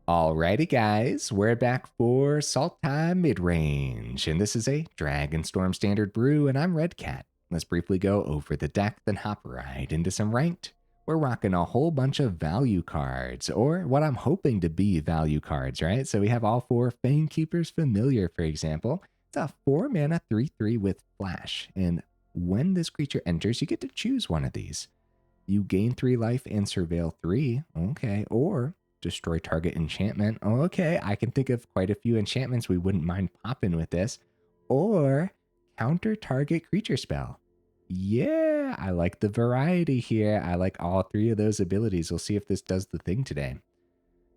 Alrighty guys, we're back for Sultai Midrange, and this is a Dragonstorm Standard brew, and I'm Red Cat. Let's briefly go over the deck, then hop right into some Ranked. We're rocking a whole bunch of value cards, or what I'm hoping to be value cards, right? So we have all four Fangkeeper's Familiar, for example. It's a 4 mana 3/3 with Flash, and when this creature enters, you get to choose one of these. You gain 3 life and surveil 3, okay, or destroy target enchantment. Okay, I can think of quite a few enchantments we wouldn't mind popping with this. Or counter target creature spell. Yeah, I like the variety here. I like all 3 of those abilities. We'll see if this does the thing today.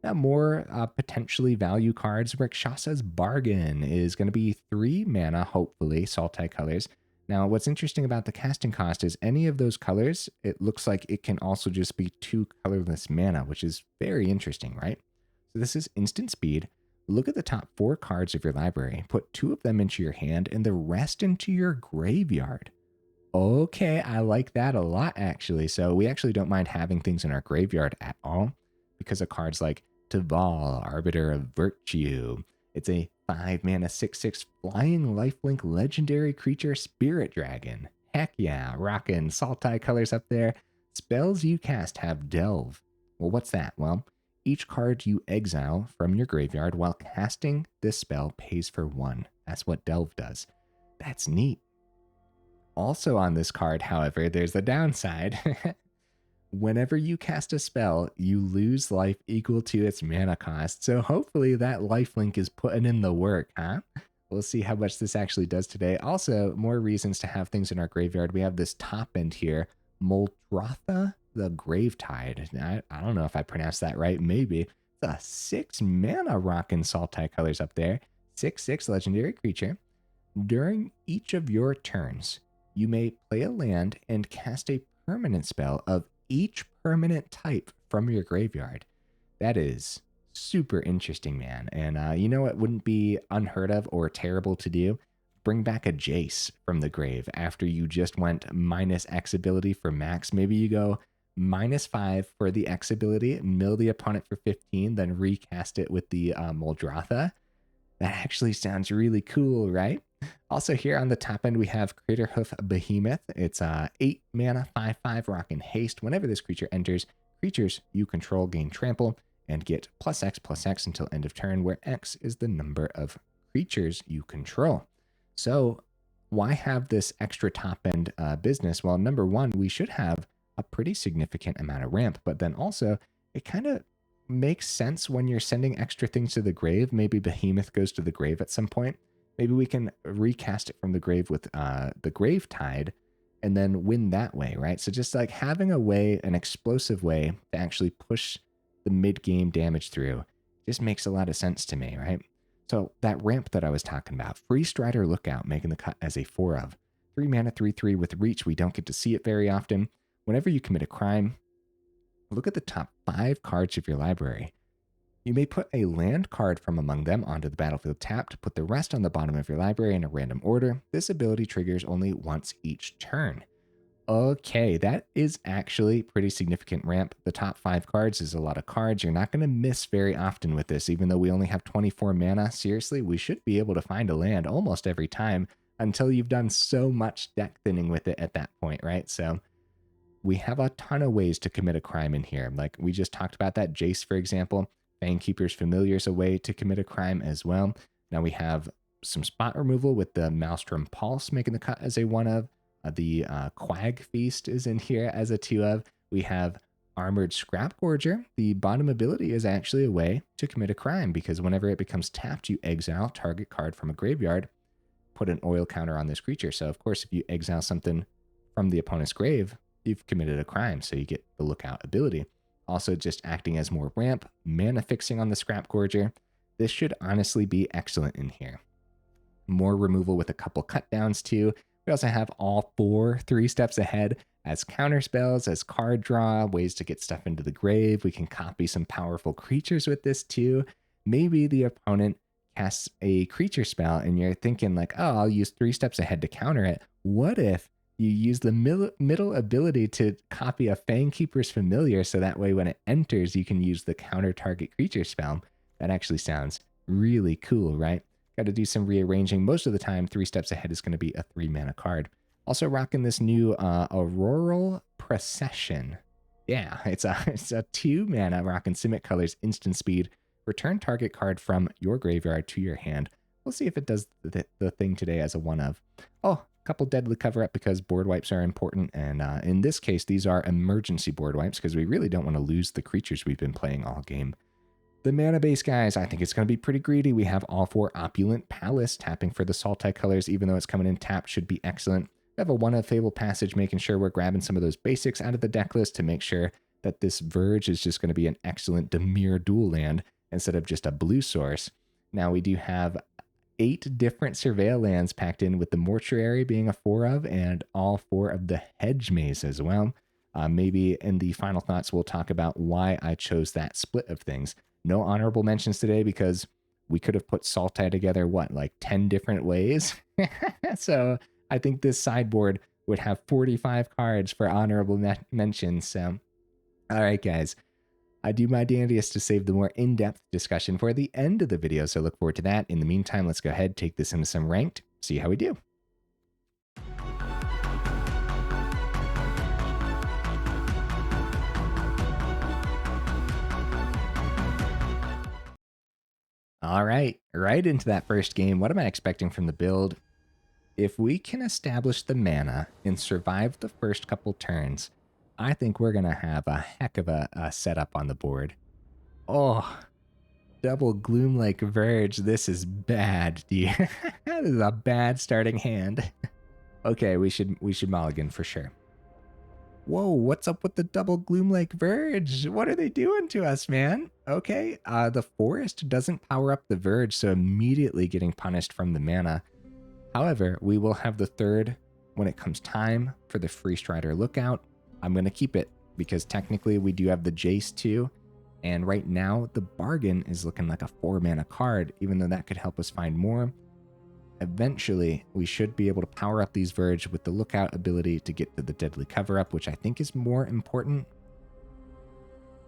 Now, more potentially value cards. Rakshasa's Bargain is going to be 3 mana, hopefully, Sultai colors. Now, what's interesting about the casting cost is any of those colors, it looks like it can also just be 2 colorless mana, which is very interesting, right? So this is instant speed. Look at the top 4 cards of your library. Put 2 of them into your hand and the rest into your graveyard. Okay, I like that a lot, actually. So we actually don't mind having things in our graveyard at all because of cards like Teval, Arbiter of Virtue. It's a 5 mana 6/6 flying lifelink legendary creature spirit dragon. Heck yeah, rockin' Sultai colors up there. Spells you cast have Delve. Well, what's that? Well, each card you exile from your graveyard while casting this spell pays for 1. That's what Delve does. That's neat. Also on this card, however, there's the downside. Whenever you cast a spell, you lose life equal to its mana cost. So hopefully that lifelink is putting in the work, huh? We'll see how much this actually does today. Also, more reasons to have things in our graveyard. We have this top end here, Muldrotha, the Gravetide. I don't know if I pronounced that right. Maybe. It's a 6 mana rockin' Sultai colors up there. 6/6 legendary creature. During each of your turns, you may play a land and cast a permanent spell of each permanent type from your graveyard. That is super interesting, man. And you know what wouldn't be unheard of or terrible to do? Bring back a Jace from the grave after you just went -X ability for max. Maybe you go -5 for the X ability, mill the opponent for 15, then recast it with the Muldrotha. That actually sounds really cool, right? Also here on the top end, we have Craterhoof Behemoth. It's 8 mana, 5/5, rockin' haste. Whenever this creature enters, creatures you control gain trample and get +X/+X until end of turn, where X is the number of creatures you control. So why have this extra top end business? Well, number one, we should have a pretty significant amount of ramp, but then also it kind of makes sense when you're sending extra things to the grave. Maybe Behemoth goes to the grave at some point. Maybe we can recast it from the grave with the Gravetide and then win that way, right? So just like having a way, an explosive way to actually push the mid-game damage through just makes a lot of sense to me, right? So that ramp that I was talking about, Freestrider Lookout making the cut as a 4 of. 3 mana, 3/3 with reach. We don't get to see it very often. Whenever you commit a crime, look at the top 5 cards of your library. You may put a land card from among them onto the battlefield tapped, put the rest on the bottom of your library in a random order. This ability triggers only once each turn. Okay, that is actually pretty significant ramp. The top 5 cards is a lot of cards. You're not going to miss very often with this, even though we only have 24 mana. Seriously, we should be able to find a land almost every time until you've done so much deck thinning with it at that point, right? So we have a ton of ways to commit a crime in here. Like we just talked about that Jace, for example. Fangkeeper's Familiar is a way to commit a crime as well. Now we have some spot removal with the Maelstrom Pulse making the cut as a 1 of. The Quag Feast is in here as a 2 of. We have Armored Scrapgorger. The bottom ability is actually a way to commit a crime because whenever it becomes tapped, you exile target card from a graveyard, put an oil counter on this creature. So of course, if you exile something from the opponent's grave, you've committed a crime, so you get the Lookout ability. Also just acting as more ramp, mana fixing on the Scrapgorger. This should honestly be excellent in here. More removal with a couple cut downs too. We also have all 4 3 steps ahead as counter spells, as card draw, ways to get stuff into the grave. We can copy some powerful creatures with this too. Maybe the opponent casts a creature spell and you're thinking like, oh, I'll use 3 steps ahead to counter it. What if you use the middle ability to copy a Fangkeeper's Familiar, so that way when it enters, you can use the counter target creature spell. That actually sounds really cool, right? Got to do some rearranging. Most of the time, 3 steps ahead is going to be a 3-mana card. Also rocking this new Auroral Procession. Yeah, it's a 2-mana rocking Simic Colors instant speed. Return target card from your graveyard to your hand. We'll see if it does the thing today as a 1-of. Oh, a couple deadly cover up because board wipes are important. And in this case, these are emergency board wipes because we really don't want to lose the creatures we've been playing all game. The mana base, guys, I think it's going to be pretty greedy. We have all 4 Opulent Palace. Tapping for the Sultai colors, even though it's coming in tapped, should be excellent. We have a 1-of Fabled Passage, making sure we're grabbing some of those basics out of the deck list to make sure that this Verge is just going to be an excellent Dimir dual land instead of just a blue source. Now we do have 8 different Surveil lands packed in, with the Mortuary being a 4-of and all 4 of the Hedge Maze as well. Maybe in the final thoughts, we'll talk about why I chose that split of things. No honorable mentions today because we could have put Sultai together, what, like 10 different ways? So I think this sideboard would have 45 cards for honorable mentions. So, all right, guys. I do my dandiest to save the more in-depth discussion for the end of the video, so look forward to that. In the meantime, let's go ahead, take this into some ranked, see how we do. All right into that first game. What am I expecting from the build? If we can establish the mana and survive the first couple turns, I think we're going to have a heck of a setup on the board. Oh, double Gloomlake Verge. This is bad, dude. This is a bad starting hand. Okay, we should mulligan for sure. Whoa, what's up with the double Gloomlake Verge? What are they doing to us, man? Okay, the forest doesn't power up the Verge, so immediately getting punished from the mana. However, we will have the 3rd when it comes time for the Freestrider Lookout. I'm going to keep it because technically we do have the Jace too. And right now, the bargain is looking like a 4-mana card, even though that could help us find more. Eventually, we should be able to power up these Verge with the Lookout ability to get to the Deadly Cover-Up, which I think is more important.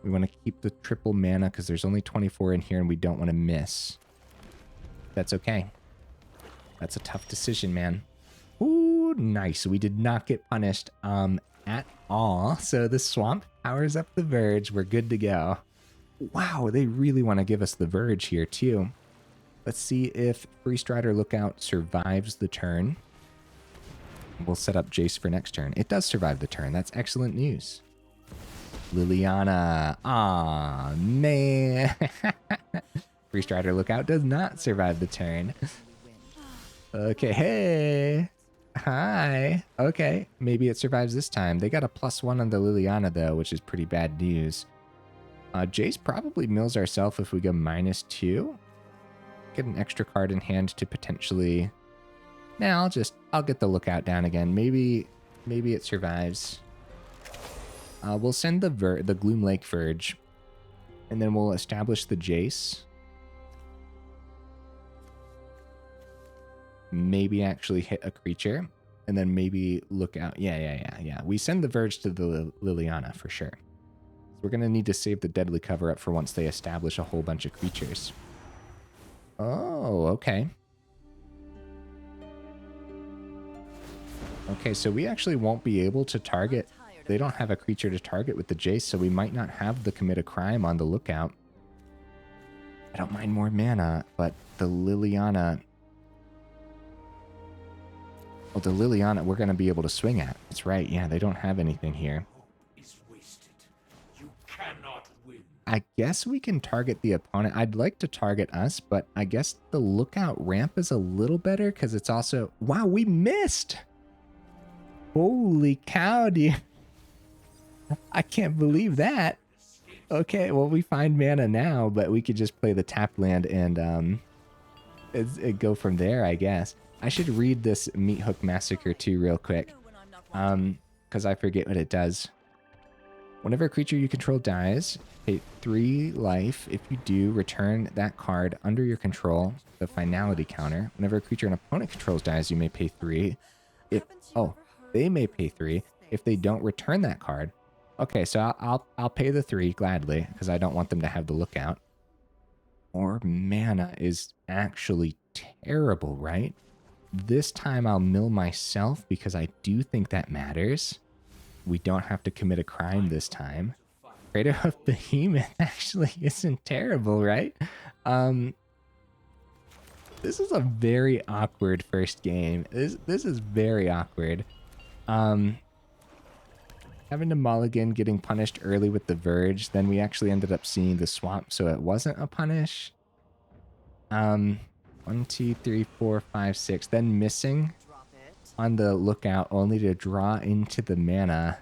We want to keep the triple mana because there's only 24 in here and we don't want to miss. That's okay. That's a tough decision, man. Ooh, nice. We did not get punished at all. So the Swamp powers up the Verge. We're good to go. Wow, they really want to give us the Verge here too. Let's see if Freestrider Lookout survives the turn. We'll set up Jace for next turn. It does survive the turn. That's excellent news. Liliana. Aw, man. Freestrider Lookout does not survive the turn. Okay, hey. Hi. Okay, maybe it survives this time. They got a +1 on the Liliana, though, which is pretty bad news. Jace probably mills ourselves if we go -2. Get an extra card in hand to potentially... Nah, I'll get the Lookout down again. Maybe it survives. We'll send the Gloomlake Verge, and then we'll establish the Jace. Maybe actually hit a creature, and then maybe Lookout. Yeah. We send the Verge to the Liliana for sure. So we're going to need to save the Deadly Cover-Up for once they establish a whole bunch of creatures. Oh, okay. Okay, so we actually won't be able to target. They don't have a creature to target with the Jace, so we might not have the Commit a Crime on the Lookout. I don't mind more mana, but the Liliana... Well, the Liliana we're going to be able to swing at. That's right, yeah, they don't have anything here. I guess we can target the opponent. I'd like to target us, but I guess the Lookout ramp is a little better because it's also... Wow, we missed! Holy cow, dude. I can't believe that. Okay, well, we find mana now, but we could just play the tapped land and go from there, I guess. I should read this Meat Hook Massacre too real quick, because I forget what it does. Whenever a creature you control dies, pay 3 life. If you do, return that card under your control, the finality counter. Whenever a creature an opponent controls dies, you may pay 3. They may pay 3. If they don't, return that card. Okay, so I'll pay the 3 gladly, because I don't want them to have the Lookout. Or mana is actually terrible, right? This time I'll mill myself because I do think that matters. We don't have to commit a crime this time. Craterhoof Behemoth actually isn't terrible, right? This is a very awkward first game. This is very awkward. Having to mulligan, getting punished early with the Verge, then we actually ended up seeing the swamp, so it wasn't a punish. 1, 2, 3, 4, 5, 6. Then missing on the lookout only to draw into the mana.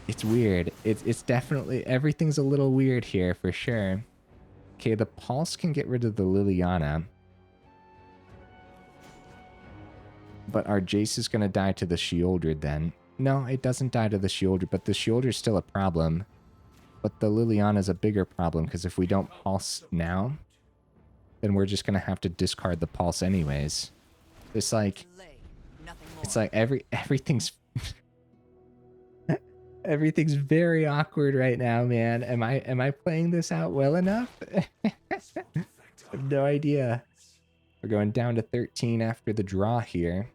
It's weird. It's definitely, everything's a little weird here for sure. Okay, the Pulse can get rid of the Liliana. But our Jace is going to die to the Sheoldred then. No, it doesn't die to the Sheoldred, but the Sheoldred's still a problem. But the Liliana is a bigger problem, because if we don't Pulse now, then we're just going to have to discard the Pulse anyways. It's like everything's... Everything's very awkward right now, man. Am I playing this out well enough? I have no idea. We're going down to 13 after the draw here.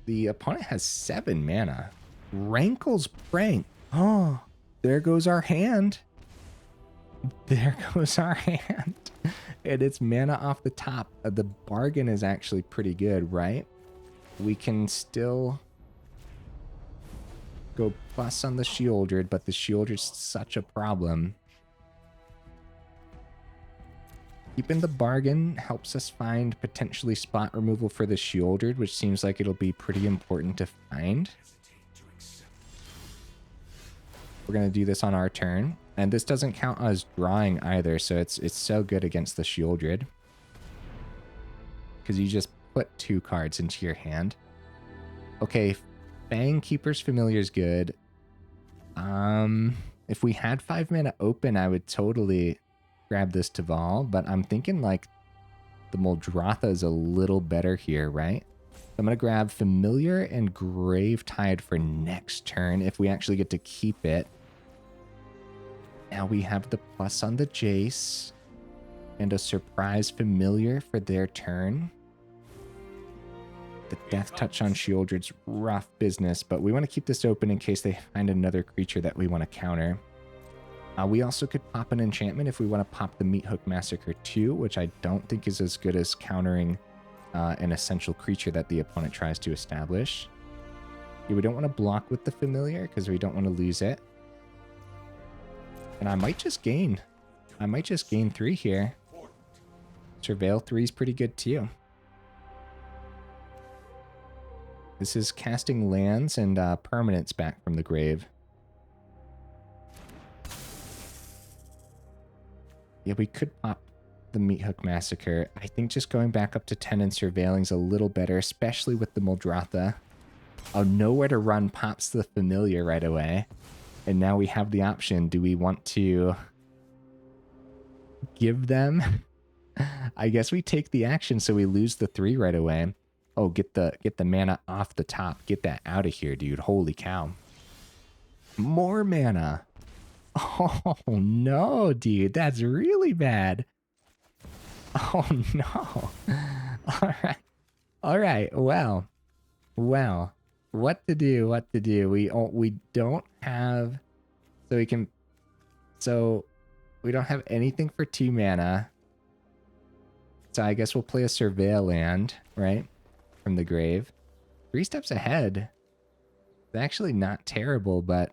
The opponent has 7 mana. Rankle's Prank. Oh, there goes our hand. There goes our hand. And it's mana off the top. The bargain is actually pretty good, right? We can still go plus on the Sheoldred, but the Sheoldred's such a problem. Keeping the bargain helps us find potentially spot removal for the Sheoldred, which seems like it'll be pretty important to find. We're going to do this on our turn. And this doesn't count as drawing either, so it's so good against the Sheoldred. Because you just put 2 cards into your hand. Okay, Fangkeeper's Familiar is good. If we had 5 mana open, I would totally grab this Teval, but I'm thinking like the Muldrotha is a little better here, right? I'm going to grab Familiar and Gravetide for next turn if we actually get to keep it. Now we have the plus on the Jace and a surprise Familiar for their turn. The Death Touch on Sheoldred's rough business, but we want to keep this open in case they find another creature that we want to counter. We also could pop an enchantment if we want to pop the Meathook Massacre 2, which I don't think is as good as countering an essential creature that the opponent tries to establish. Yeah, we don't want to block with the Familiar because we don't want to lose it. And I might just gain 3 here. Surveil 3 is pretty good too. This is casting lands and permanents back from the grave. Yeah, we could pop the Meathook Massacre. I think just going back up to 10 and surveilling is a little better, especially with the Muldrotha. Oh, nowhere to run pops the Familiar right away. And now we have the option. Do we want to give them? I guess we take the action so we lose the 3 right away. Oh, get the mana off the top. Get that out of here, dude. Holy cow. More mana. Oh, no, dude. That's really bad. Oh, no. All right. All right. Well. What to do? We don't have... So we don't have anything for 2 mana. So I guess we'll play a Surveil land, right? From the grave. 3 steps ahead. It's actually not terrible, but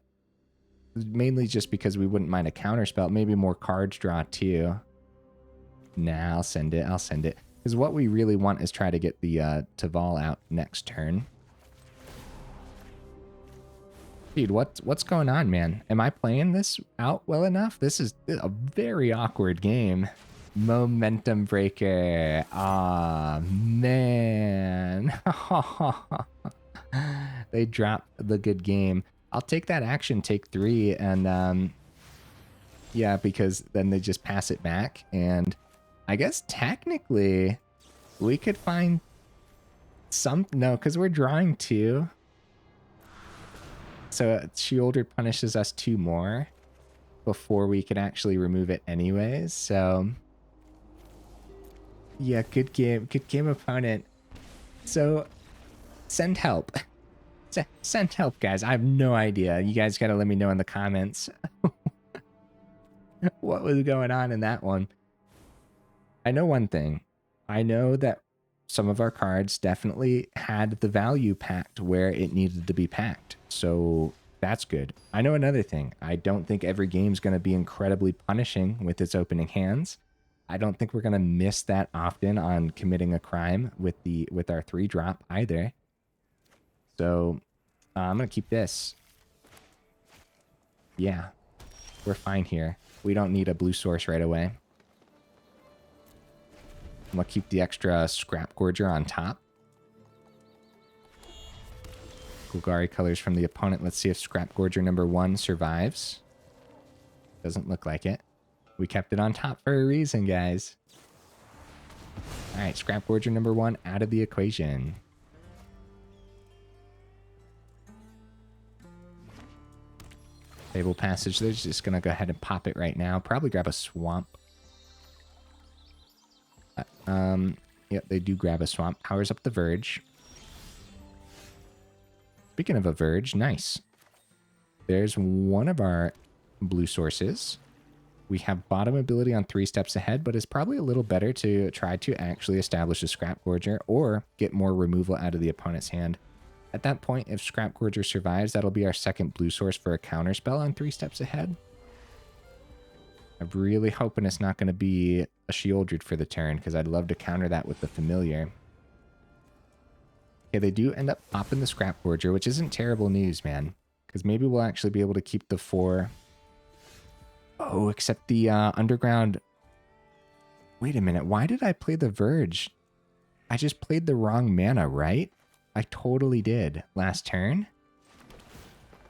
mainly just because we wouldn't mind a counterspell. Maybe more cards draw too. Nah, I'll send it. Because what we really want is try to get the Teval out next turn. Dude, what's going on, man? Am I playing this out well enough? This is a very awkward game. Momentum breaker. Ah, man. They dropped the good game. I'll take that action, take 3, and yeah, because then they just pass it back. And I guess technically we could find some... No, because we're drawing 2. So Sheoldred punishes us 2 more before we can actually remove it anyways. So yeah, good game opponent. So send help. Send help, guys. I have no idea. You guys got to let me know in the comments what was going on in that one. I know one thing. I know that some of our cards definitely had the value packed where it needed to be packed. So that's good. I know another thing. I don't think every game's going to be incredibly punishing with its opening hands. I don't think we're going to miss that often on committing a crime with our 3-drop either. So I'm going to keep this. Yeah, we're fine here. We don't need a blue source right away. I'm going to keep the extra Scrapgorger on top. Golgari colors from the opponent. Let's see if Scrapgorger number 1 survives. Doesn't look like it. We kept it on top for a reason, guys. All right, Scrapgorger number 1 out of the equation. Fabled Passage, they're just going to go ahead and pop it right now. Probably grab a Swamp. Yep, they do grab a Swamp. Powers up the Verge. Speaking of a Verge, nice. There's one of our blue sources. We have bottom ability on 3 steps ahead, but it's probably a little better to try to actually establish a Scrapgorger or get more removal out of the opponent's hand. At that point, if Scrapgorger survives, that'll be our second blue source for a counterspell on 3 steps ahead. I'm really hoping it's not going to be a Sheoldred for the turn, because I'd love to counter that with the Familiar. Okay, they do end up popping the Scrapgorger, which isn't terrible news, man. Because maybe we'll actually be able to keep the 4. Oh, except the Underground... Wait a minute, why did I play the Verge? I just played the wrong mana, right? I totally did last turn.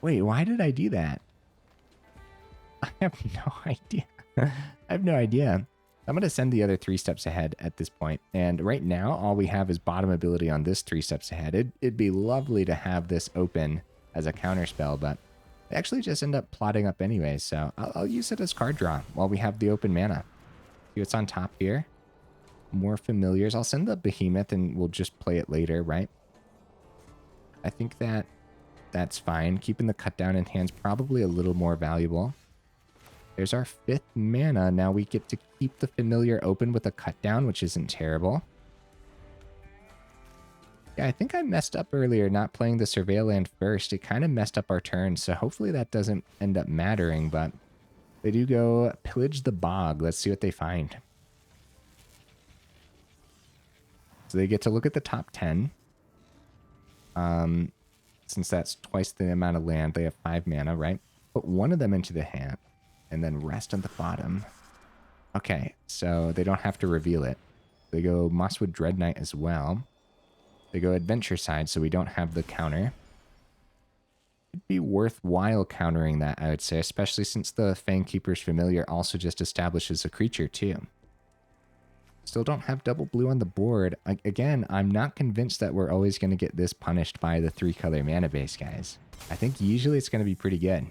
Wait, why did I do that? I have no idea. I have no idea. I'm going to send the other 3 steps ahead at this point. And right now, all we have is bottom ability on this 3 steps ahead. It'd be lovely to have this open as a counterspell, but they actually just end up plotting up anyway. So I'll use it as card draw while we have the open mana. See what's on top here. More familiars. I'll send the Behemoth and we'll just play it later, right? I think that's fine. Keeping the cut down in hand's probably a little more valuable. There's our 5th mana. Now we get to keep the familiar open with a cut down, which isn't terrible. Yeah, I think I messed up earlier not playing the Surveil land first. It kind of messed up our turn, so hopefully that doesn't end up mattering, but they do go pillage the bog. Let's see what they find. So they get to look at the top 10. Since that's twice the amount of land, they have 5 mana, right? Put one of them into the hand. And then rest on the bottom. Okay, so they don't have to reveal it. They go Mosswood Dread Knight as well. They go Adventure Side, so we don't have the counter. It'd be worthwhile countering that, I would say, especially since the Fangkeeper's Familiar also just establishes a creature, too. Still don't have double blue on the board. Again, I'm not convinced that we're always going to get this punished by the 3-color mana base, guys. I think usually it's going to be pretty good.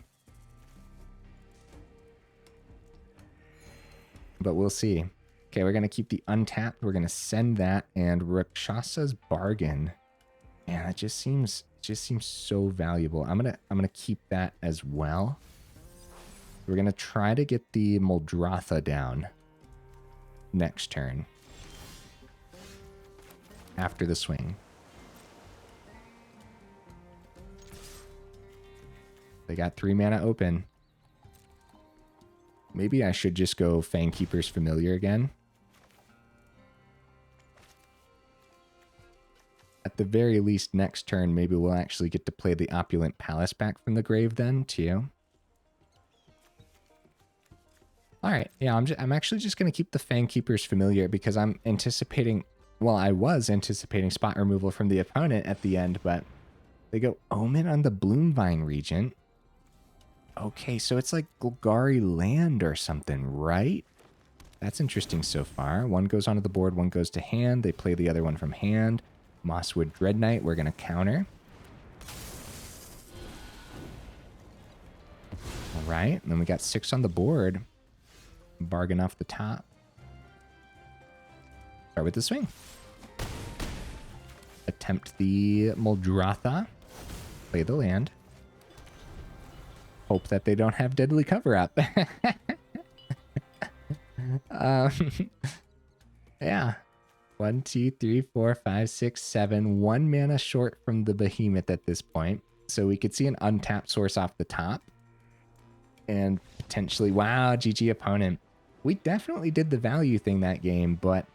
But we'll see. Okay, we're going to keep the untapped. We're going to send that. And Rakshasa's Bargain. Man, it just seems so valuable. I'm gonna keep that as well. We're going to try to get the Muldrotha down next turn. After the swing. They got 3 mana open. Maybe I should just go Fangkeeper's Familiar again. At the very least, next turn, maybe we'll actually get to play the Opulent Palace back from the grave then, too. Alright, yeah, I'm actually just going to keep the Fangkeeper's Familiar because I'm anticipating... Well, I was anticipating spot removal from the opponent at the end, but they go Omen on the Bloomvine Regent. Okay, so it's like Golgari land or something, right? That's interesting so far. One goes onto the board, one goes to hand. They play the other one from hand. Mosswood Dread Knight, we're going to counter. right? And then we got 6 on the board. Bargain off the top. Start with the swing. Attempt the Muldrotha. Play the land. Hope that they don't have deadly cover up. Yeah. 1, 2, 3, 4, 5, 6, 7. 1 mana short from the behemoth at this point. So we could see an untapped source off the top. And potentially, wow, GG opponent. We definitely did the value thing that game, but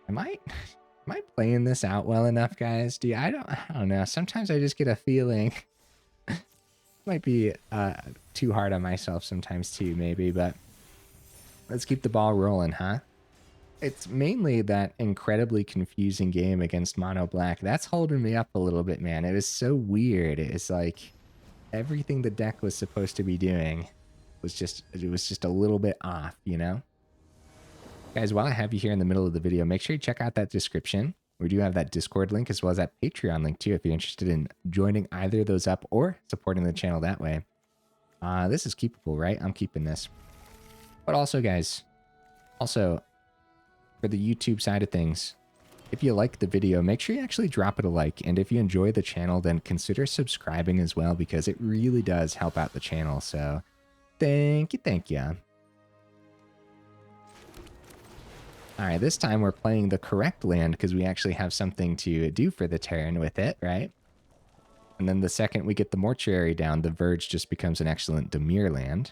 am I playing this out well enough, guys? I don't know. Sometimes I just get a feeling might be too hard on myself sometimes too, maybe, but let's keep the ball rolling, huh? It's mainly that incredibly confusing game against Mono Black. That's holding me up a little bit, man. It was so weird. It's like everything the deck was supposed to be doing was just a little bit off, you know? Guys, while I have you here in the middle of the video, make sure you check out that description. We do have that Discord link as well as that Patreon link too if you're interested in joining either of those up or supporting the channel that way. This is keepable, right? I'm keeping this. But also, guys, for the YouTube side of things, if you like the video, make sure you actually drop it a like. And if you enjoy the channel, then consider subscribing as well, because it really does help out the channel. So thank you. All right, this time we're playing the correct land because we actually have something to do for the turn with it, right? And then the second we get the Mortuary down, the Verge just becomes an excellent Dimir land.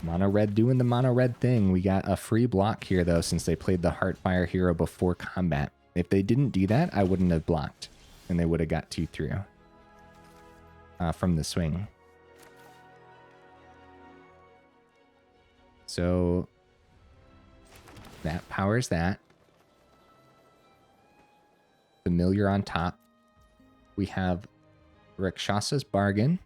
Mono red doing the mono red thing. We got a free block here, though, since they played the Heartfire hero before combat. If they didn't do that, I wouldn't have blocked, and they would have got 2 through from the swing. So that powers that. Familiar on top. We have Rakshasa's Bargain.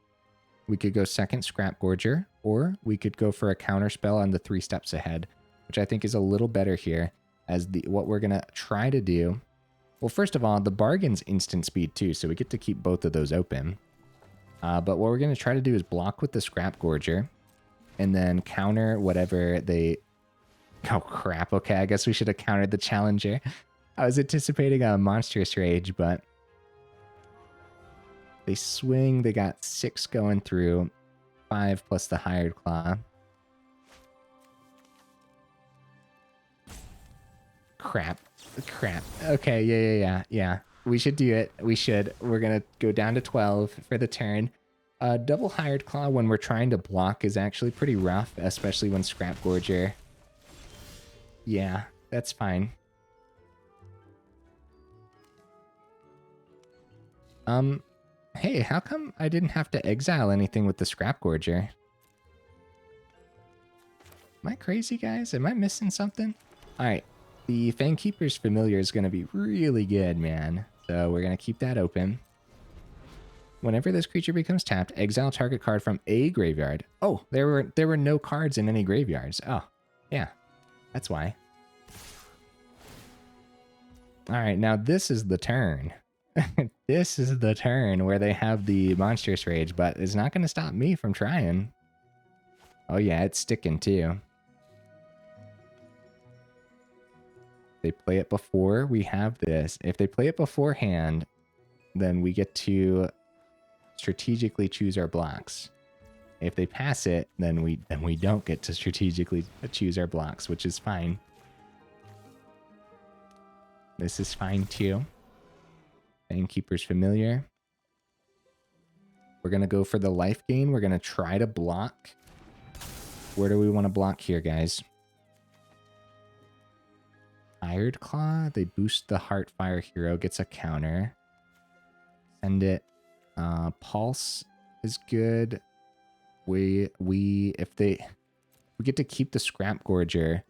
We could go second Scrapgorger, or we could go for a counter spell on the 3 steps ahead, which I think is a little better here, as what we're going to try to do. Well, first of all, the Bargain's instant speed too, so we get to keep both of those open. But what we're going to try to do is block with the Scrapgorger, and then counter whatever they... Oh, crap. Okay, I guess we should have countered the Challenger. I was anticipating a Monstrous Rage, but... They swing. They got 6 going through. 5 plus the Hired Claw. Crap. Okay, yeah. We should do it. We should. We're going to go down to 12 for the turn. Double Hired Claw when we're trying to block is actually pretty rough, especially when Scrapgorger. Yeah, that's fine. Hey, how come I didn't have to exile anything with the Scrapgorger? Am I crazy, guys? Am I missing something? Alright, the Fangkeeper's Familiar is going to be really good, man. So we're going to keep that open. Whenever this creature becomes tapped, exile target card from a graveyard. Oh, there were no cards in any graveyards. Oh, yeah, that's why. Alright, now this is the turn. This is the turn where they have the Monstrous Rage, but it's not going to stop me from trying. Oh yeah, it's sticking too. If they play it before we have this. If they play it beforehand, then we get to strategically choose our blocks. If they pass it, then we don't get to strategically choose our blocks, which is fine. This is fine too. Fangkeeper's Familiar. We're going to go for the life gain. We're going to try to block. Where do we want to block here, guys? Hired Claw. They boost the Heartfire hero. Gets a counter. Send it. Pulse is good. We get to keep the Scrapgorger.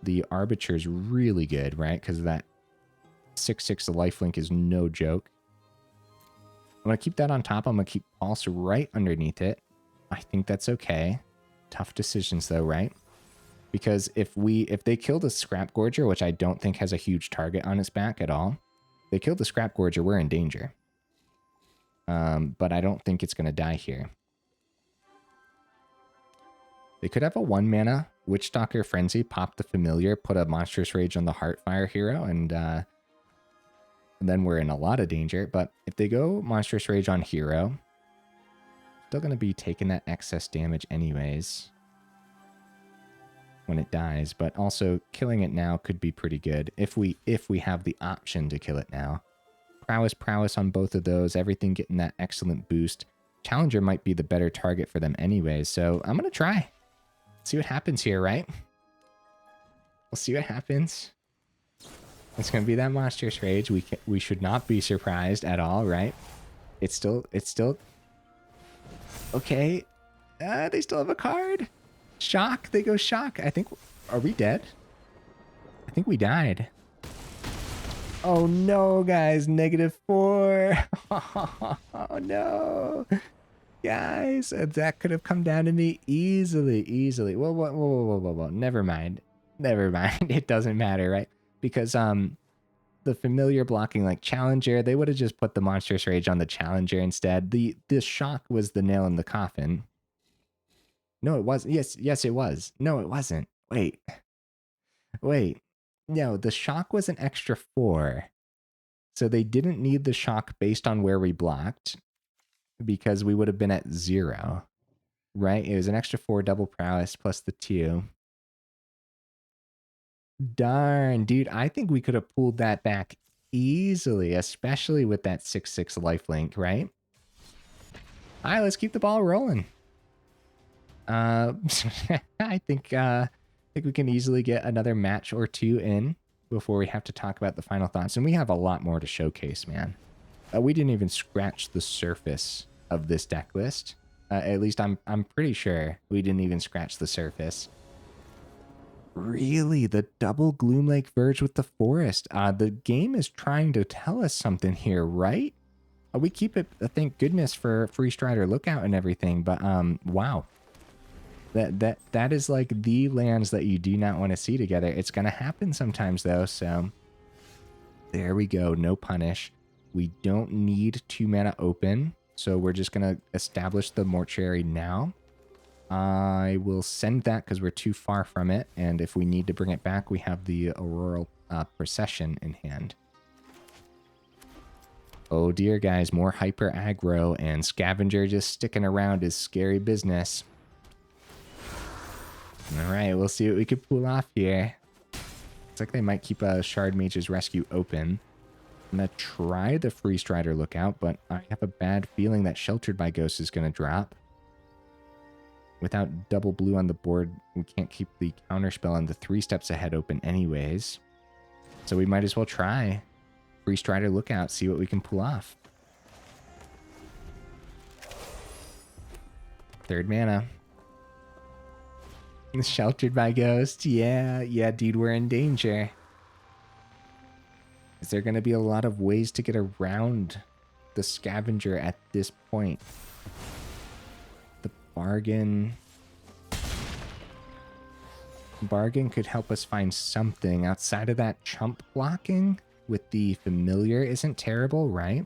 The Arbiter is really good, right? Because that 6/6 lifelink is no joke. I'm going to keep that on top. I'm going to keep Pulse right underneath it. I think that's okay. Tough decisions though, right? Because if they kill the Scrapgorger, which I don't think has a huge target on its back at all, they kill the Scrapgorger, we're in danger. but I don't think it's going to die here. They could have a 1-mana Witchstalker Frenzy, pop the Familiar, put a Monstrous Rage on the Heartfire hero, and then we're in a lot of danger. But if they go Monstrous Rage on hero, still going to be taking that excess damage anyways when it dies, but also killing it now could be pretty good if we have the option to kill it now. Prowess on both of those, everything getting that excellent boost. Challenger might be the better target for them anyways, so I'm going to try. See what happens here, right? We'll see what happens. It's going to be that Monstrous Rage. We should not be surprised at all, right? It's still okay. They still have a card. Shock. They go shock. I think. Are we dead? I think we died. Oh no, guys. -4. Oh no. Guys, that could have come down to me easily. Whoa. Never mind. It doesn't matter, right? Because the Familiar blocking like Challenger, they would have just put the Monstrous Rage on the Challenger instead. The shock was the nail in the coffin. No, it wasn't. Yes, it was. No, it wasn't. Wait. No, the shock was an extra 4. So they didn't need the shock based on where we blocked, because we would have been at 0, right? It was an extra 4 double prowess plus the 2. Darn, dude, I think we could have pulled that back easily, especially with that 6/6 lifelink, right? All right, let's keep the ball rolling. I think we can easily get another match or 2 in before we have to talk about the final thoughts, and we have a lot more to showcase, man. We didn't even scratch the surface of this deck list. At least I'm pretty sure we didn't even scratch the surface. Really, the double Gloomlake Verge with the Forest. The game is trying to tell us something here, right? We keep it, thank goodness for Freestrider Lookout and everything, but wow. That is like the lands that you do not want to see together. It's going to happen sometimes though, so there we go. No punish. We don't need 2 mana open, so we're just going to establish the Mortuary now. I will send that because we're too far from it, and if we need to bring it back, we have the Auroral Procession in hand. Oh dear, guys, more hyper aggro, and Scavenger just sticking around is scary business. All right, we'll see what we can pull off here. Looks like they might keep a Shard Mage's Rescue open. I'm going to try the Freestrider Lookout, but I have a bad feeling that Sheltered by Ghosts is going to drop. Without double blue on the board, we can't keep the counterspell and the 3 steps ahead open anyways. So we might as well try Freestrider Lookout, see what we can pull off. 3rd mana. Sheltered by Ghosts. Yeah, dude, we're in danger. Is there going to be a lot of ways to get around the Scavenger at this point? The bargain could help us find something outside of that chump blocking with the Familiar isn't terrible, right?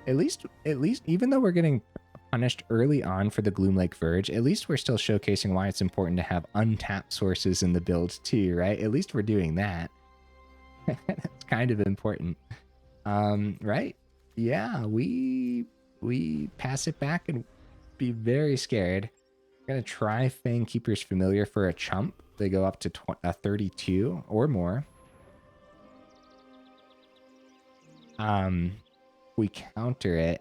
At least even though we're getting punished early on for the Gloomlake Verge, at least we're still showcasing why it's important to have untapped sources in the build too, right? At least we're doing that. That's kind of important. Right? Yeah, we pass it back and be very scared. We're going to try Fangkeeper's Familiar for a chump. They go up to 32 or more. We counter it.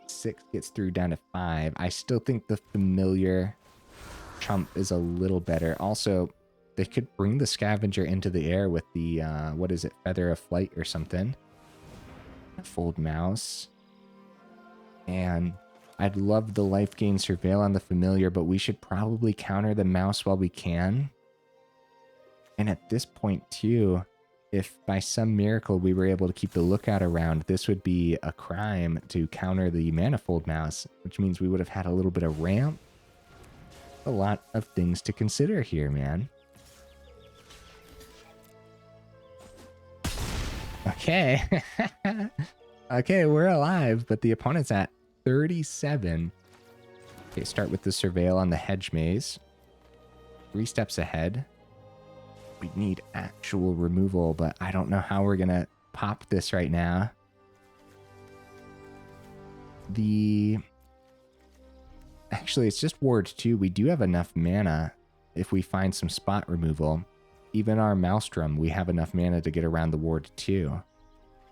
6 gets through down to 5. I still think the Familiar chump is a little better. Also, they could bring the Scavenger into the air with the, what is it, Feather of Flight or something. Fold Mouse. And I'd love the life gain Surveil on the Familiar, but we should probably counter the Mouse while we can. And at this point, too, if by some miracle we were able to keep the Lookout around, this would be a crime to counter the Manifold Mouse, which means we would have had a little bit of ramp. A lot of things to consider here, man. Okay. Okay, we're alive, but the opponent's at 37. Okay, start with the Surveil on the Hedge Maze. 3 steps ahead. We need actual removal, but I don't know how we're going to pop this right now. Actually, it's just Ward 2. We do have enough mana if we find some spot removal. Even our Maelstrom, we have enough mana to get around the Ward 2.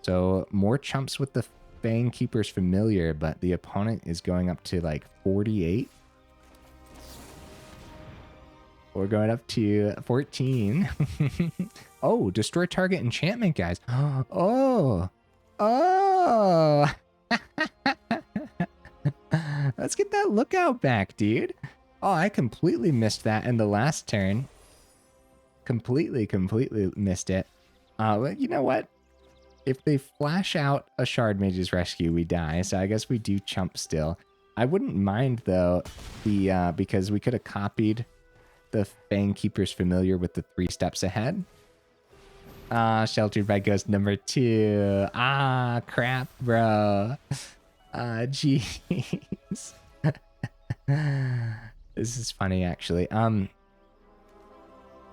So more chumps with the Fangkeeper's Familiar, but the opponent is going up to like 48. We're going up to 14. Oh, destroy target enchantment, guys. Oh. Let's get that lookout back, dude. Oh, I completely missed that in the last turn. Completely missed it. But you know what? If they flash out a Shard Mage's Rescue, we die. So I guess we do chump still. I wouldn't mind, though, because we could have copied the Fangkeeper's Familiar with the 3 steps ahead. Sheltered by Ghost number 2. Crap, bro. Jeez. This is funny, actually.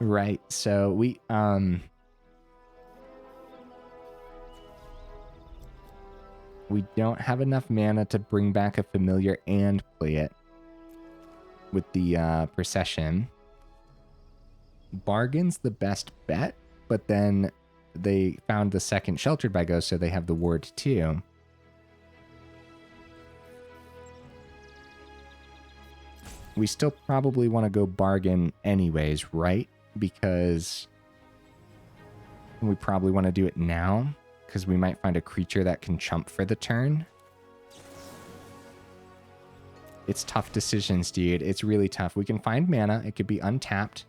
Right, so we don't have enough mana to bring back a Familiar and play it with the Procession. Bargain's the best bet, but then they found the second Sheltered by Ghost, so they have the Ward 2. We still probably want to go bargain anyways, right? Because we probably want to do it now, because we might find a creature that can chump for the turn. It's tough decisions, dude. It's really tough. We can find mana. It could be untapped.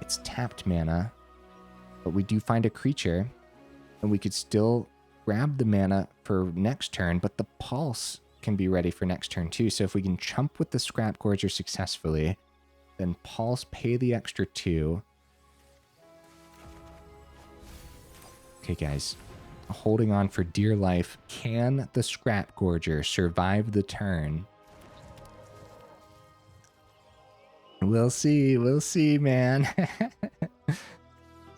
It's tapped mana. But we do find a creature, and we could still grab the mana for next turn, but the Pulse can be ready for next turn too. So if we can chump with the Scrapgorger successfully, then Pulse, pay the extra 2. Okay, guys. Holding on for dear life. Can the Scrapgorger survive the turn? We'll see. We'll see, man.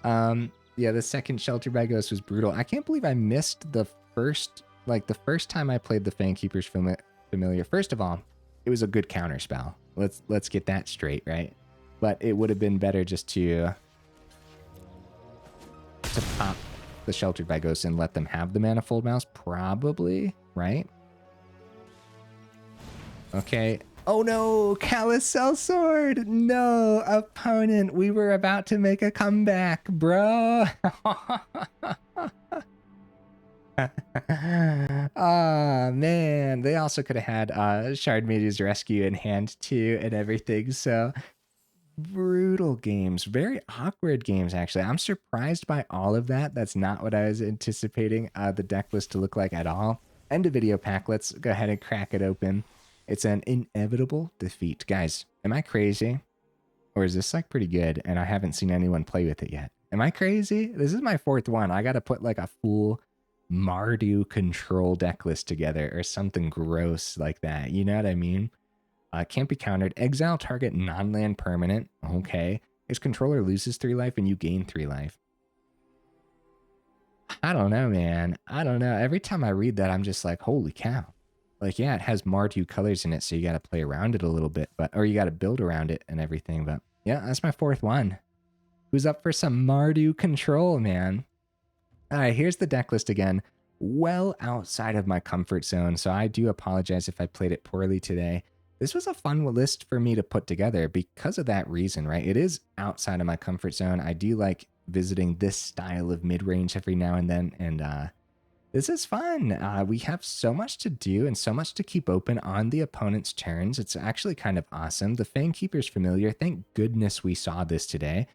Yeah, the second Shelter by Ghost was brutal. I can't believe I missed the first time I played the Fangkeeper's Familiar. First of all, it was a good counter spell. Let's get that straight, right? But it would have been better just to pop the Sheltered by Ghost and let them have the Manifold Mouse, probably, right? Okay. Oh no, Callous Sellsword! No, opponent, we were about to make a comeback, bro! Oh man, they also could have had Shard Mage's Rescue in hand too and everything, so brutal games, very awkward games actually. I'm surprised by all of that. That's not what I was anticipating the deck list to look like at all. End of video pack, let's go ahead and crack it open. It's an inevitable defeat. Guys, am I crazy? Or is this like pretty good and I haven't seen anyone play with it yet? Am I crazy? This is my 4th one. I gotta put like a full Mardu control deck list together or something gross like that. You know what I mean? Can't be countered. Exile target non-land permanent. Okay. His controller loses 3 life and you gain 3 life. I don't know, man. I don't know. Every time I read that, I'm just like, holy cow. Like, yeah, it has Mardu colors in it, so you got to play around it a little bit, or you got to build around it and everything. But yeah, that's my 4th one. Who's up for some Mardu control, man? All right, here's the deck list again. Well outside of my comfort zone, so I do apologize if I played it poorly today. This was a fun list for me to put together because of that reason, right? It is outside of my comfort zone. I do like visiting this style of mid-range every now and then, and this is fun. We have so much to do and so much to keep open on the opponent's turns. It's actually kind of awesome. The Fangkeeper's Familiar, thank goodness we saw this today,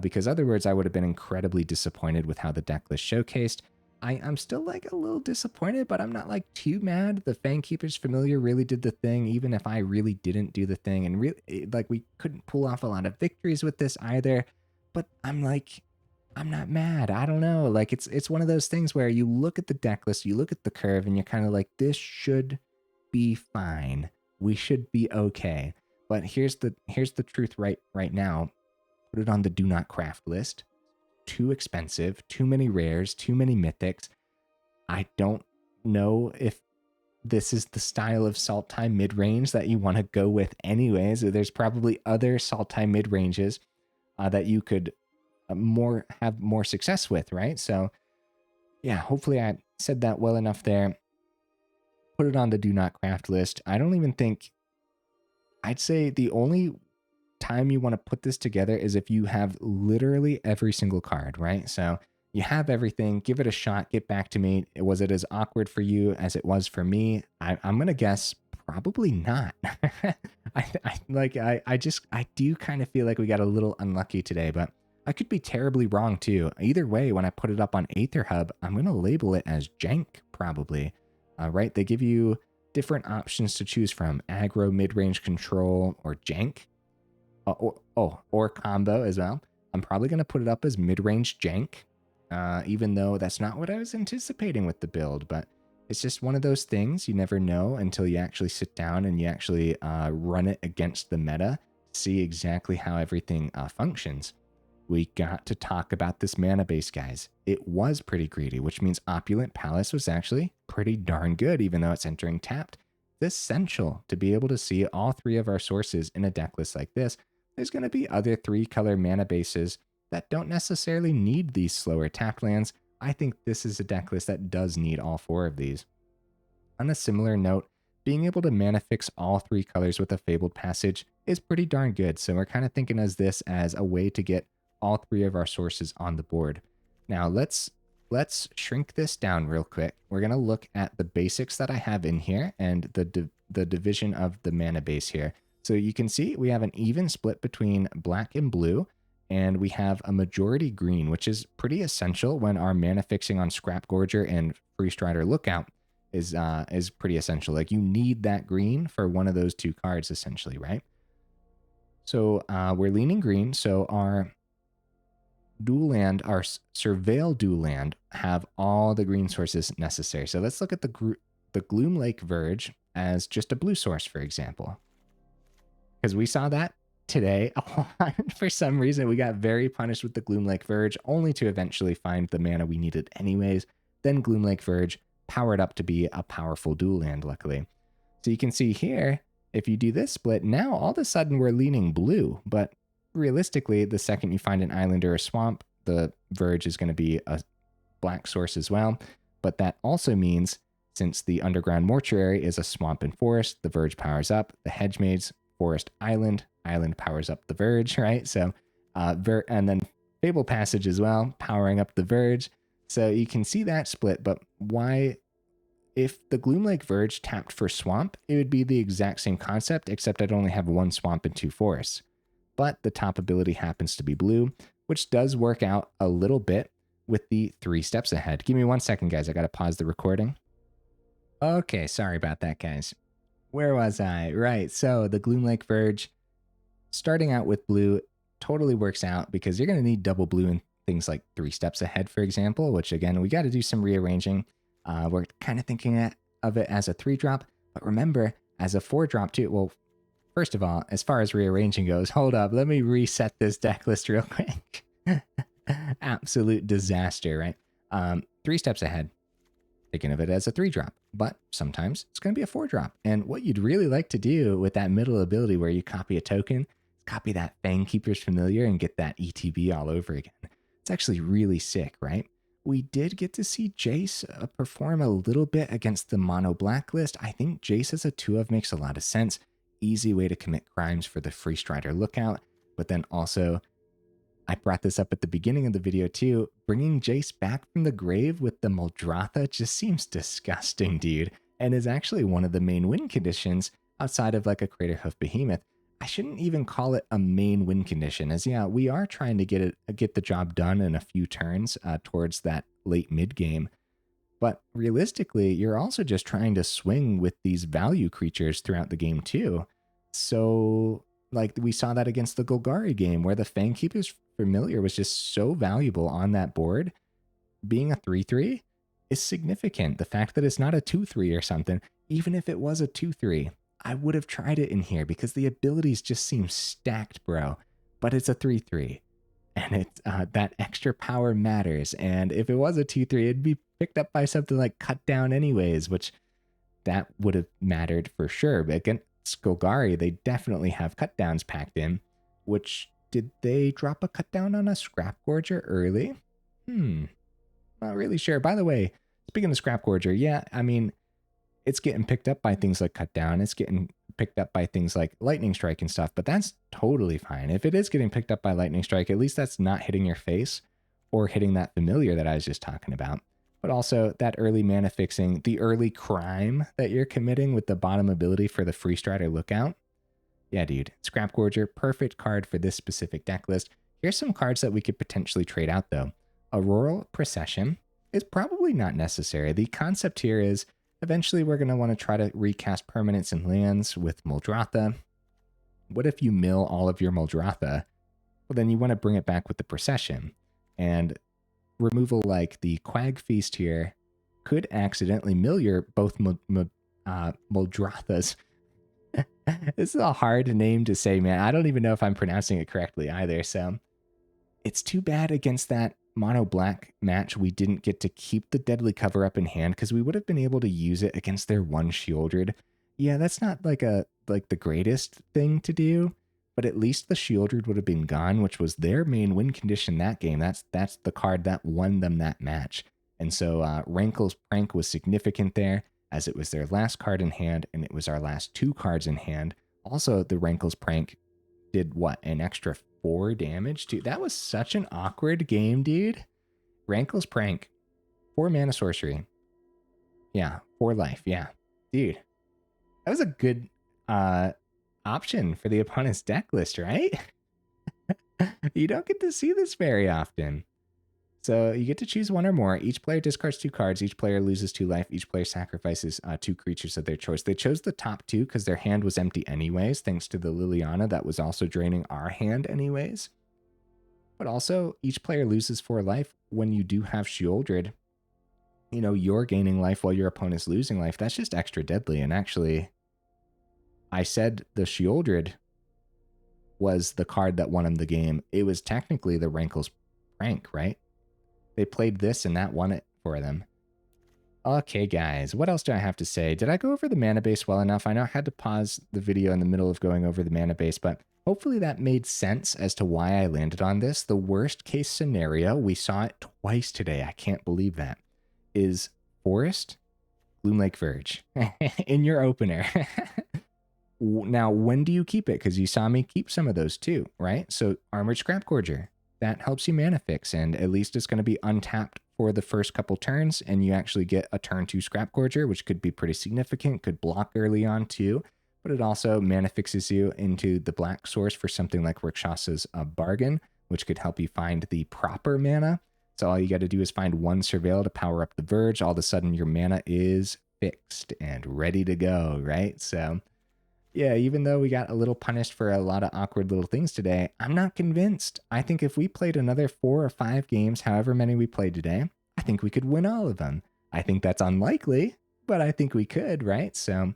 because otherwise I would have been incredibly disappointed with how the deck list showcased. I'm still like a little disappointed, but I'm not like too mad. The Fangkeeper's Familiar really did the thing, even if I really didn't do the thing. And really, like, we couldn't pull off a lot of victories with this either. But I'm like, I'm not mad. I don't know. Like it's one of those things where you look at the deck list, you look at the curve, and you're kind of like, this should be fine. We should be okay. But here's the truth right now. Put it on the do not craft list. Too expensive, too many rares, too many mythics. I don't know if this is the style of Sultai mid-range that you want to go with anyways. There's probably other Sultai mid-ranges that you could have more success with, right? So yeah, hopefully I said that well enough there. Put it on the do not craft list. I don't even think, I'd say the only time you want to put this together is if you have literally every single card, right? So you have everything, give it a shot, get back to me. Was it as awkward for you as it was for me? I'm going to guess probably not. I do kind of feel like we got a little unlucky today, but I could be terribly wrong too. Either way, when I put it up on Aether Hub, I'm going to label it as jank probably, right? They give you different options to choose from: aggro, mid-range, control, or jank. Or combo as well. I'm probably going to put it up as mid-range jank, even though that's not what I was anticipating with the build, but it's just one of those things you never know until you actually sit down and you actually run it against the meta, see exactly how everything functions. We got to talk about this mana base, guys. It was pretty greedy, which means Opulent Palace was actually pretty darn good, even though it's entering tapped. It's essential to be able to see all three of our sources in a deck list like this. There's going to be other 3-color mana bases that don't necessarily need these slower tapped lands. I think this is a deck list that does need all 4 of these. On a similar note, being able to mana fix all 3 colors with a Fabled Passage is pretty darn good, so we're kind of thinking of this as a way to get all 3 of our sources on the board. Now let's shrink this down real quick. We're going to look at the basics that I have in here and the division of the mana base here. So you can see we have an even split between black and blue, and we have a majority green, which is pretty essential when our mana fixing on Scrapgorger and Freestrider Lookout is pretty essential. Like, you need that green for one of those 2 cards, essentially, right? So we're leaning green, so our dual land, our Surveil dual land, have all the green sources necessary. So let's look at the Gloomlake Verge as just a blue source, for example. Because we saw that today. For some reason, we got very punished with the Gloomlake Verge, only to eventually find the mana we needed anyways. Then Gloomlake Verge powered up to be a powerful dual land, luckily. So you can see here, if you do this split, now all of a sudden we're leaning blue. But realistically, the second you find an island or a swamp, the Verge is going to be a black source as well. But that also means, since the Underground Mortuary is a swamp and forest, the Verge powers up. The Hedge Maze, forest, island powers up the Verge, right? So and then Fabled Passage as well, powering up the Verge. So you can see that split. But why, if the Gloomlake Verge tapped for swamp, it would be the exact same concept, except I'd only have 1 swamp and 2 forests. But the top ability happens to be blue, which does work out a little bit with the 3 steps ahead. Give me 1 second, guys. I got to pause the recording. Okay, sorry about that, guys. Where was I? Right, so the Gloomlake Verge, starting out with blue, totally works out because you're going to need double blue in things like 3 steps ahead, for example, which, again, we got to do some rearranging. We're kind of thinking of it as a 3-drop, but remember, as a 4-drop too. Well, first of all, as far as rearranging goes, hold up, let me reset this deck list real quick. Absolute disaster, right? 3 steps ahead, thinking of it as a 3-drop, but sometimes it's going to be a 4-drop. And what you'd really like to do with that middle ability where you copy a token, copy that Fangkeeper's Familiar and get that ETB all over again. It's actually really sick, right? We did get to see Jace perform a little bit against the mono blacklist. I think Jace as a 2-of makes a lot of sense. Easy way to commit crimes for the Freestrider Lookout, but then also, I brought this up at the beginning of the video too, bringing Jace back from the grave with the Muldrotha just seems disgusting, dude, and is actually one of the main win conditions outside of like a Craterhoof Behemoth. I shouldn't even call it a main win condition, as yeah, we are trying to get the job done in a few turns towards that late mid game. But realistically, you're also just trying to swing with these value creatures throughout the game too. So Like we saw that against the Golgari game where the Fangkeeper's Familiar was just so valuable on that board. Being a 3/3 is significant. The fact that it's not a 2/3 or something, even if it was a 2/3, I would have tried it in here because the abilities just seem stacked, bro. But it's a 3/3, and it's that extra power matters. And if it was a 2/3, it'd be picked up by something like Cut Down anyways, which that would have mattered for sure. But against Golgari, they definitely have cut downs packed in. Which, did they drop a cut down on a Scrapgorger early? Not really sure. By the way, speaking of Scrapgorger, yeah, I mean, it's getting picked up by things like Cut Down. It's getting picked up by things like Lightning Strike and stuff, but that's totally fine. If it is getting picked up by Lightning Strike, at least that's not hitting your face or hitting that familiar that I was just talking about. But also that early mana fixing, the early crime that you're committing with the bottom ability for the Freestrider Lookout. Yeah, dude, Scrapgorger, perfect card for this specific deck list. Here's some cards that we could potentially trade out though. Auroral Procession is probably not necessary. The concept here is eventually we're going to want to try to recast permanents and lands with Muldrotha. What if you mill all of your Muldrotha? Well, then you want to bring it back with the Procession. And removal like the Quag Feast here could accidentally mill your both Muldrothas. This is a hard name to say, man. I don't even know if I'm pronouncing it correctly either. So it's too bad against that mono black match we didn't get to keep the deadly cover up in hand because we would have been able to use it against their one Shieldred. Yeah, that's not like the greatest thing to do, but at least the Shieldred would have been gone, which was their main win condition that game. That's the card that won them that match. And so Rankle's Prank was significant there, as it was their last card in hand, and it was our last 2 cards in hand. Also, the Rankle's Prank did what? An extra 4 damage to... That was such an awkward game, dude. Rankle's Prank. 4 mana sorcery. Yeah, 4 life. Yeah. Dude. That was a good option for the opponent's deck list, right? You don't get to see this very often. So you get to choose one or more. Each player discards 2 cards. Each player loses 2 life. Each player sacrifices 2 creatures of their choice. They chose the top 2 because their hand was empty anyways, thanks to the Liliana that was also draining our hand anyways. But also, each player loses 4 life when you do have Shieldred. You know, you're gaining life while your opponent's losing life. That's just extra deadly. And actually, I said the Shieldred was the card that won him the game. It was technically the Rankle's Prank, right? They played this and that won it for them. Okay, guys, what else do I have to say? Did I go over the mana base well enough? I know I had to pause the video in the middle of going over the mana base, but hopefully that made sense as to why I landed on this. The worst case scenario, we saw it twice today, I can't believe that, is Forest, Gloomlake Verge in your opener. Now, when do you keep it? Because you saw me keep some of those too, right? So Armored Scrapgorger, that helps you mana fix, and at least it's going to be untapped for the first couple turns, and you actually get a turn 2 Scrapgorger, which could be pretty significant, could block early on too, but it also mana fixes you into the black source for something like Rakshasa's Bargain, which could help you find the proper mana. So all you got to do is find 1 Surveil to power up the Verge. All of a sudden your mana is fixed and ready to go, right? So yeah, even though we got a little punished for a lot of awkward little things today, I'm not convinced. I think if we played another 4 or 5 games, however many we played today, I think we could win all of them. I think that's unlikely, but I think we could, right? So,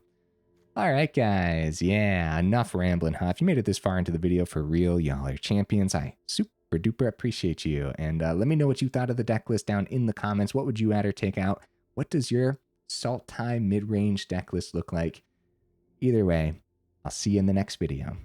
all right, guys. Yeah, enough rambling, huh? If you made it this far into the video, for real, y'all are champions. I super duper appreciate you. And let me know what you thought of the deck list down in the comments. What would you add or take out? What does your Sultai mid-range deck list look like? Either way, I'll see you in the next video.